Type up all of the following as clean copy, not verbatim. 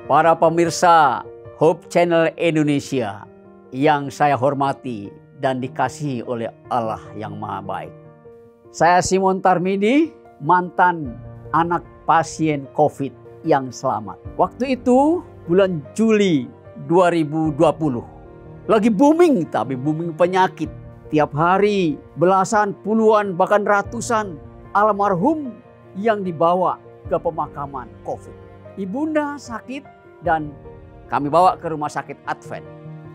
Para pemirsa Hope Channel Indonesia yang saya hormati dan dikasihi oleh Allah yang Maha Baik. Saya Simon Tarmidi, mantan anak pasien COVID yang selamat. Waktu itu bulan Juli 2020. Lagi booming, tapi booming penyakit. Tiap hari belasan, puluhan, bahkan ratusan almarhum yang dibawa ke pemakaman COVID. Ibunda sakit dan kami bawa ke rumah sakit Advent.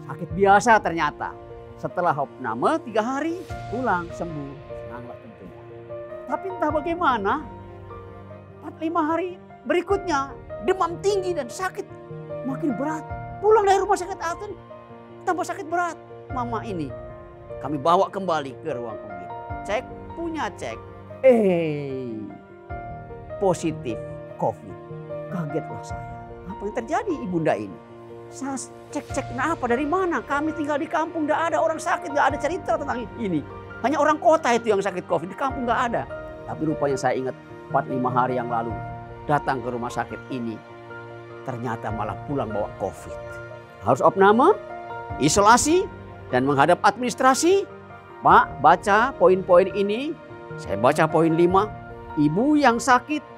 Sakit biasa ternyata. Setelah opname 3 hari pulang sembuh. Senanglah tentunya. Tapi entah bagaimana 4-5 hari berikutnya demam tinggi dan sakit makin berat. Pulang dari rumah sakit Advent tambah sakit berat. Mama ini kami bawa kembali ke ruang UGD. Cek, punya cek. Positif COVID. Kagetlah saya. Apa yang terjadi ibunda ini? Saya cek-cek kenapa, dari mana? Kami tinggal di kampung, tidak ada orang sakit, tidak ada cerita tentang ini. Hanya orang kota itu yang sakit COVID, di kampung tidak ada. Tapi rupanya saya ingat 4-5 hari yang lalu datang ke rumah sakit ini. Ternyata malah pulang bawa COVID. Harus opname, isolasi, dan menghadap administrasi. Pak, baca poin-poin ini. Saya baca poin 5. Ibu yang sakit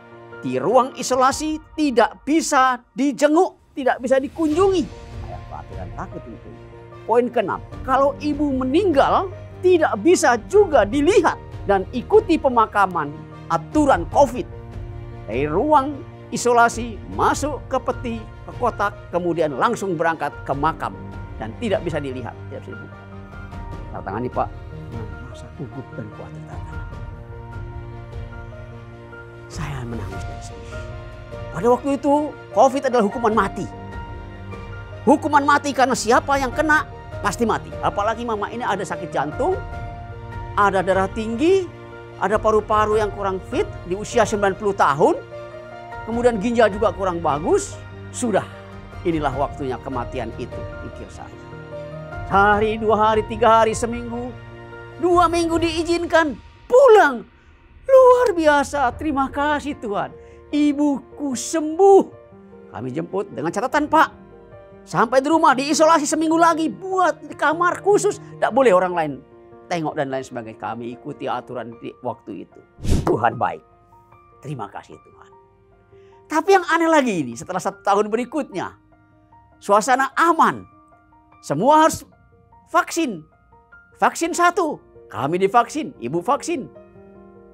di ruang isolasi tidak bisa dijenguk, tidak bisa dikunjungi. Saya khawatir dan takut itu. Poin ke-6. Kalau ibu meninggal tidak bisa juga dilihat dan ikuti pemakaman aturan COVID. Dari ruang isolasi masuk ke peti, ke kotak, kemudian langsung berangkat ke makam dan tidak bisa dilihat, tidak bisa dibuka. Tangani Pak, masa gugup dan khawatir tantangan. Saya menangis dari sini. Pada waktu itu COVID adalah hukuman mati. Hukuman mati karena siapa yang kena pasti mati. Apalagi mama ini ada sakit jantung, ada darah tinggi, ada paru-paru yang kurang fit di usia 90 tahun. Kemudian ginjal juga kurang bagus. Sudah, inilah waktunya kematian itu, pikir saya. Sehari, 2 hari, 3 hari, seminggu, 2 minggu diizinkan pulang. Luar biasa, terima kasih Tuhan. Ibuku sembuh. Kami jemput dengan catatan Pak. Sampai di rumah diisolasi seminggu lagi. Buat di kamar khusus. Tidak boleh orang lain tengok dan lain sebagainya. Kami ikuti aturan di waktu itu. Tuhan baik. Terima kasih Tuhan. Tapi yang aneh lagi ini, setelah 1 tahun berikutnya. Suasana aman. Semua harus vaksin. Vaksin 1. Kami divaksin, ibu vaksin.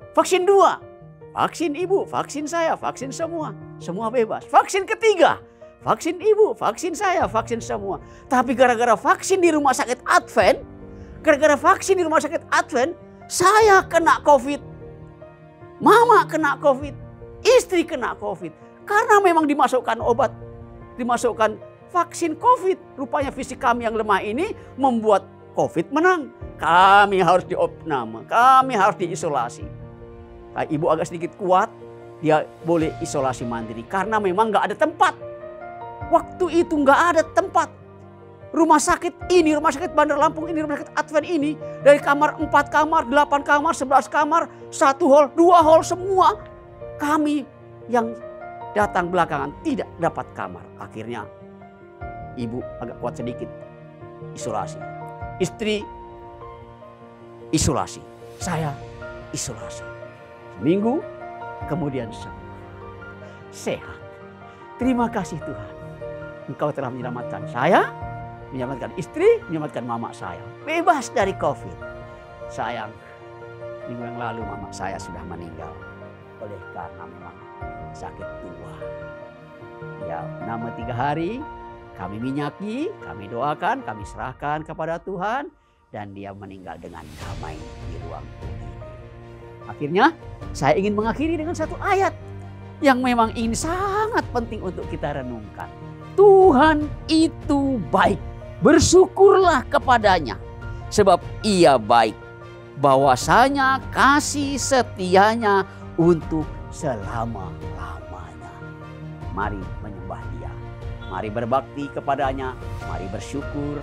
Vaksin 2, vaksin ibu, vaksin saya, vaksin semua. Semua bebas. Vaksin ketiga, vaksin ibu, vaksin saya, vaksin semua. Tapi gara-gara vaksin di rumah sakit Advent, saya kena COVID. Mama kena COVID, istri kena COVID. Karena memang dimasukkan obat, dimasukkan vaksin COVID. Rupanya fisik kami yang lemah ini membuat COVID menang. Kami harus diopname, kami harus diisolasi. Ibu agak sedikit kuat, dia boleh isolasi mandiri karena memang nggak ada tempat. Waktu itu nggak ada tempat. Rumah sakit ini, rumah sakit Bandar Lampung ini, rumah sakit Advent ini, dari kamar 4 kamar, 8 kamar, 11 kamar, 1 hall, 2 hall, semua kami yang datang belakangan tidak dapat kamar. Akhirnya ibu agak kuat sedikit, isolasi. Istri isolasi, saya isolasi. Minggu kemudian sembuh, sehat. Terima kasih Tuhan. Engkau telah menyelamatkan saya, menyelamatkan istri, menyelamatkan mama saya. Bebas dari COVID. Sayang, minggu yang lalu mama saya sudah meninggal. Oleh karena memang sakit tua. Ya, nama 3 hari kami minyaki, kami doakan, kami serahkan kepada Tuhan. Dan dia meninggal dengan damai di ruang ini. Akhirnya saya ingin mengakhiri dengan 1 ayat yang memang ini sangat penting untuk kita renungkan. Tuhan itu baik. Bersyukurlah kepadanya sebab ia baik. Bahwasanya kasih setianya untuk selama-lamanya. Mari menyembah dia. Mari berbakti kepadanya. Mari bersyukur.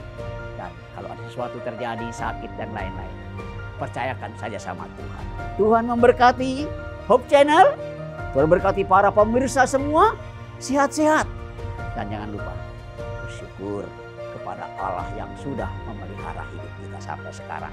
Dan kalau ada sesuatu terjadi, sakit dan lain-lain, percayakan saja sama Tuhan. Tuhan memberkati Hope Channel. Tuhan memberkati para pemirsa semua. Sehat-sehat. Dan jangan lupa bersyukur kepada Allah yang sudah memelihara hidup kita sampai sekarang.